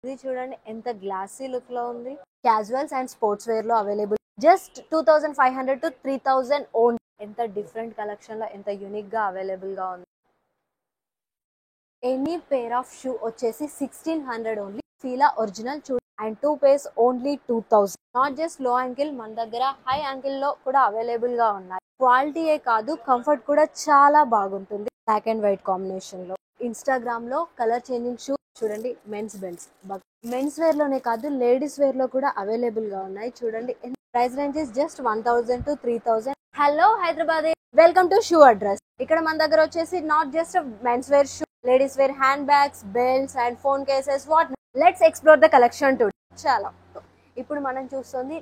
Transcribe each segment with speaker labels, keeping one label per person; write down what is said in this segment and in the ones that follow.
Speaker 1: ఇది చూడండి ఎంత గ్లాసీ లుక్ లో ఉంది. క్యాజువల్స్ అండ్ స్పోర్ట్స్ వేర్ లో అవైలబుల్. Just 2500 to 3000 own. ఎంత డిఫరెంట్ కలెక్షన్ లో ఎంత యూనిక్ గా అవైలబుల్ గా ఉంది. ఎనీ పేర్ ఆఫ్ షూ వచ్చేసి 1600 only. Fila original shoe and 2 pairs only 2000. Not just low ankle, మన దగ్గర హై యాంకిల్ లో కూడా అవైలబుల్ గా ఉన్నాయి. క్వాలిటీయే కాదు కంఫర్ట్ కూడా చాలా బాగుంటుంది. బ్లాక్ అండ్ వైట్ కాంబినేషన్ లో. ఇన్స్టాగ్రామ్ లో కలర్ చేంజింగ్ షూ చూడండి. మెన్స్ బెల్ట్స్ మెన్స్ వేర్ లోనే కాదు లేడీస్ వేర్ లో కూడా అవైలబుల్ గా ఉన్నాయి. చూడండి price range is just 1000 to 3000. Hello Hyderabad, welcome to shoe address. ఇక్కడ మన దగ్గర వచ్చేసి not just men's wear shoe, ladies wear hand bags, belts and phone cases. What let's explore the collection too. చాలా ఇప్పుడు మనం చూస్తుంది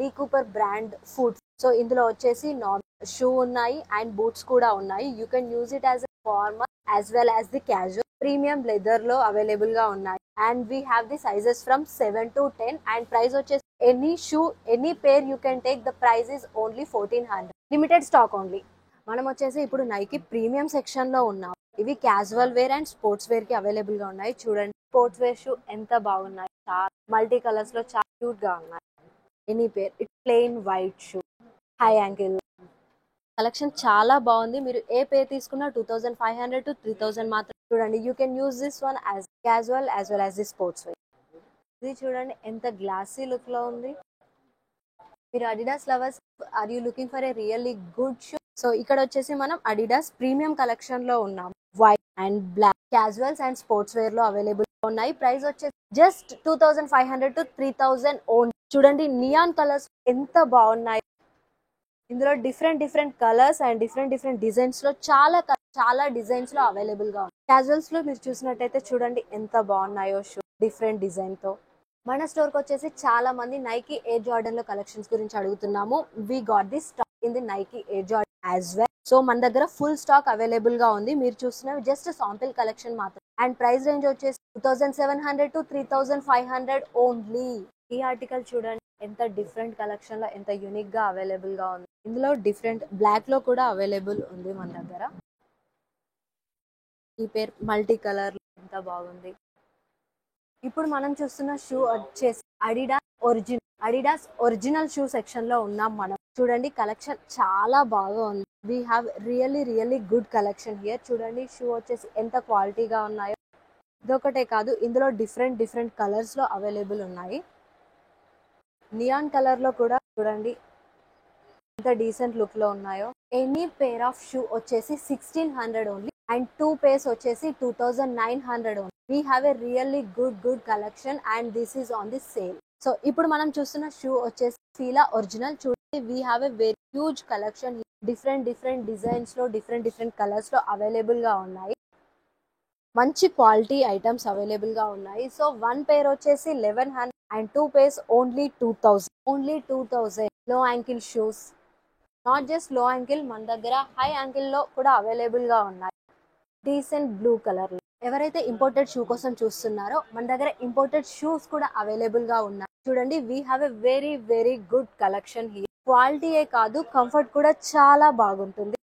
Speaker 1: Lee Cooper brand food. So ఇందులో వచ్చేసి నార్మల్ షూ ఉన్నాయి అండ్ బూట్స్ కూడా ఉన్నాయి. You can use it as formal as well as the casual. Premium leather లో అవైలబుల్ గా ఉన్నాయి and we have the sizes from 7 to 10 and price వచ్చేసి any shoe any pair you can take. The price is only 1400. Limited stock only. మనం వచ్చేసి ఇప్పుడు Nike premium section లో ఉన్నాం. ఇవి casual wear and sports wear కి available గా ఉన్నాయి. చూడండి స్పోర్ట్స్ వేర్ షూ ఎంత బాగున్నాయి. చాలా మల్టీ కలర్స్ లో చాలా క్యూట్ గా ఉన్నాయి. Any pair. It plain white shoe, high ankle. Collection చాలా బాగుంది. మీరు ఏ పేర్ తీసుకున్నా 2500 to 3000 మాత్రం. చూడండి you can use this one as casual as well as the sports wear. ఇది చూడండి ఎంత గ్లాసీ లుక్ లో ఉంది. మీరు Adidas lovers, are you looking for a really good shoe? So ఇక్కడ వచ్చేసి మనం అడిడాస్ ప్రీమియం కలెక్షన్ లో ఉన్నాం. White and black casuals and sports wear లో అవైలబుల్ ఉన్నాయి. ప్రైస్ వచ్చేసి జస్ట్ 2500 to 3000 ఓన్. చూడండి నియాన్ కలర్స్ ఎంత బాగున్నాయి. ఇందులో different colours and different designs లో చాలా డిజైన్స్ లో అవైలబుల్ గా ఉంది. క్యాజువల్స్ లో మీరు చూసినట్టయితే చూడండి ఎంత బాగున్నాయో షూ డిఫరెంట్ డిజైన్ తో. మన స్టోర్ కి వచ్చేసి చాలా మంది నైకీ ఎయిర్ జార్డన్ లో కలెక్షన్స్ గురించి అడుగుతున్నాము. We got this stock in the Nike Air Jordan as well. So మన దగ్గర ఫుల్ స్టాక్ అవైలబుల్ గా ఉంది. మీరు చూస్తున్నవి జస్ట్ సాంపిల్ కలెక్షన్ మాత్రం. అండ్ ప్రైస్ రేంజ్ వచ్చేసి 2700 to 3500 ఓన్లీ. ఈ ఆర్టికల్ చూడండి ఎంత డిఫరెంట్ కలెక్షన్ లో ఎంత యూనిక్ గా అవైలబుల్ గా ఉంది. ఇందులో డిఫరెంట్ బ్లాక్ లో కూడా అవైలబుల్ ఉంది మన దగ్గర. ఈ పేర్ మల్టీ కలర్ ఎంత బాగుంది. ఇప్పుడు మనం చూస్తున్న షూ వచ్చేసి అడిడాస్ ఒరిజినల్ షూ సెక్షన్ లో ఉన్నాం మనం. చూడండి కలెక్షన్ చాలా బాగా ఉంది. We have really good collection here. చూడండి షూ వచ్చేసి ఎంత క్వాలిటీగా ఉన్నాయో. ఇదొకటే కాదు ఇందులో డిఫరెంట్ కలర్స్ లో అవైలబుల్ ఉన్నాయి. నియాన్ కలర్ లో కూడా చూడండి ఎంత డీసెంట్ లుక్ లో ఉన్నాయో. ఎనీ పేర్ ఆఫ్ షూ వచ్చేసి 1600 ఓన్లీ అండ్ 2 pairs వచ్చేసి 2900 only. We have a really good collection and this is on the sale. So ఇప్పుడు మనం చూస్తున్న షూ వచ్చేసి ఫీలా ఒరిజినల్. చూడండి we have a very huge collection. Different designs లో different colours లో available గా ఉన్నాయి. మంచి క్వాలిటీ ఐటమ్స్ అవైలబుల్ గా ఉన్నాయి. సో 1 pair వచ్చేసి 1100 అండ్ 2 pairs ఓన్లీ 2000. లో ankle shoes, not just low ankle, మన దగ్గర హై యాంకిల్ లో కూడా అవైలబుల్ గా ఉన్నాయి. Decent blue colour. ఎవరైతే ఇంపోర్టెడ్ షూ కోసం చూస్తున్నారో మన దగ్గర ఇంపోర్టెడ్ షూస్ కూడా అవైలబుల్ గా ఉన్నాయి. చూడండి we have a very good collection here. క్వాలిటీయే కాదు కంఫర్ట్ కూడా చాలా బాగుంటుంది.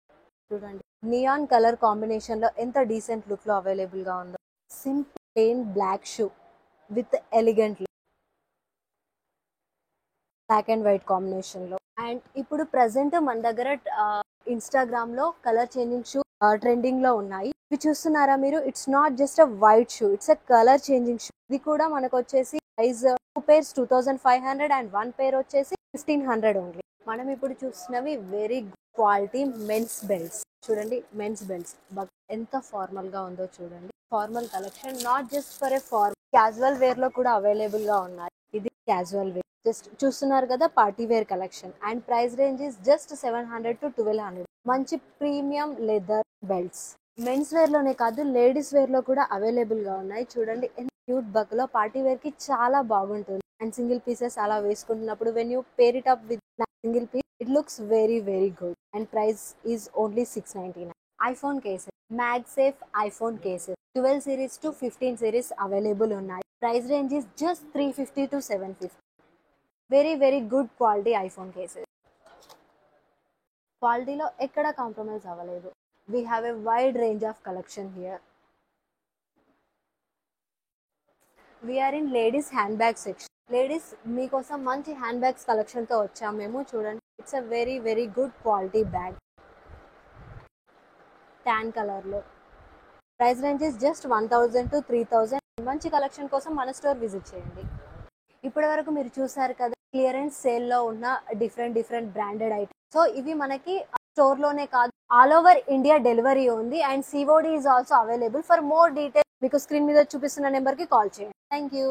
Speaker 1: చూడండి నియాన్ కలర్ కాంబినేషన్ లో ఎంత డీసెంట్ లుక్ లో అవైలబుల్ గా ఉందో. Simple plain black shoe with elegant black and white combination లో. అండ్ ఇప్పుడు ప్రెసెంట్ మన దగ్గర ఇన్స్టాగ్రామ్ లో కలర్ చేంజింగ్ షూ ట్రెండింగ్ లో ఉన్నాయి. ఇవి చూస్తున్నారా మీరు? It's not just a white shoe, it's a colour changing shoe. ఇది కూడా మనకు వచ్చేసి ప్రైస్ 2 pairs 2500 అండ్ 1 pair వచ్చేసి 1500 ఓన్లీ. మనం ఇప్పుడు చూస్తున్నవి వెరీ క్వాలిటీ మెన్స్ బెల్ట్స్. చూడండి మెన్స్ బెల్ట్స్ ఎంత ఫార్మల్ గా ఉందో చూడండి. Formal collection not just for a casual wear లో కూడా అవైలబుల్ గా ఉన్నాయి. ఇది క్యాజువల్ వేర్ జస్ట్ చూస్తున్నారు కదా party wear collection. And price range is just 700 to 1200. మంచి premium leather belts men's wear లోనే కాదు లేడీస్ వేర్ లో కూడా అవైలబుల్ గా ఉన్నాయి. చూడండి ఎంత క్యూట్ బక్ లో పార్టీ వేర్ కి చాలా బాగుంటుంది. అండ్ సింగిల్ పీసెస్ అలా వేసుకుంటున్నప్పుడు when you pair it up with single piece it looks very good. And price is only 699. IPhone cases, MagSafe iPhone cases 12 series to 15 series available ఉన్నాయి. Price range is just 350 to 750. Very good quality iPhone cases. క్వాలిటీలో ఎక్కడ compromise అవ్వలేదు. We have a wide range of collection here. We are in ladies handbag section. Ladies మీకోసం మంచి handbags collection తో వచ్చాము మేము. చూడండి, it's a very very good quality bag. Tan colour లో. Price ranges just 1000 to 3000. మంచి collection కోసం మన స్టోర్ విజిట్ చేయండి. ఇప్పటి వరకు మీరు చూసారు కదా క్లియరెన్స్ సేల్ లో ఉన్న డిఫరెంట్ బ్రాండెడ్ ఐటమ్స్. సో ఇవి మనకి స్టోర్ లోనే కాదు, ఆల్ ఓవర్ ఇండియా డెలివరీ ఉంది and COD is also available. For more details మీకు స్క్రీన్ మీద చూపిస్తున్న నెంబర్ కి కాల్ చేయండి. Thank you.